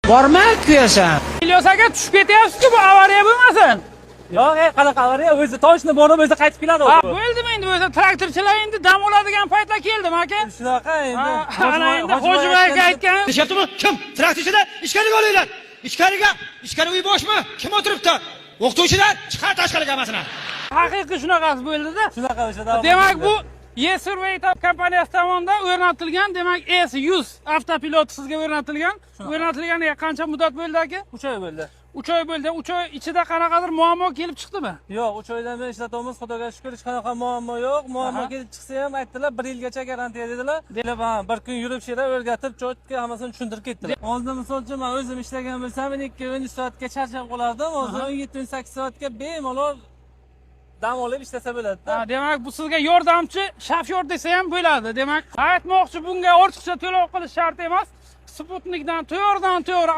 Borma kuyasan. İlyos aka tushib ketyapsiz-ku, bu avariya bo'lmasin. Yo'q, qanaqa avariya, o'zi toshni borib o'zi qaytib keladi. Ha, bo'ldimi endi o'zi traktorchilar endi dam oladigan paytlar keldimi aka? Shunaqa endi. Ana endi Hoji aka aytgan. Deyaptimi? Kim? Traktorchida ichkariga olinglar. Ichkari uy boshmi? Kim o'tiribdi? O'qituvchilar chiqar tashqariga hammasini. Haqiqiy shunaqasi bo'ldi-da. Shunaqa o'sha. Demak bu E-Survey kompaniyasi tomonidan o'rnatilgan, demak S100 avtopilot sizga o'rnatilgan. O'rnatilganiga qancha muddat bo'ldi aka? 3 oy bo'ldi. 3 oy bo'ldi. 3 oy ichida qanaqadir muammo kelib chiqdimi? Yo'q, 3 oydan beri ishlatamiz, xudoga shukr, hech qanaqa muammo yo'q. Muammo kelib chiqsa ham aytdilar, 1 yilgacha garantiya dedilar. Deb, bir kun yurib shira o'rgatib, cho'tga hammasini tushuntirib ketdilar. Oldin masalan, men o'zim ishlagan bo'lsam, 2-13 soatga charchab qolardim. Hozir 17-8 soatga bemalol dam olib ishlasa bo'ladi. Demak, bu sizga yordamchi shofyor desa ham bo'ladi. Demak, aytmoqchi, bunga ortiqcha to'lov qilish shart emas. Sputnikdan to'g'ridan to'g'ri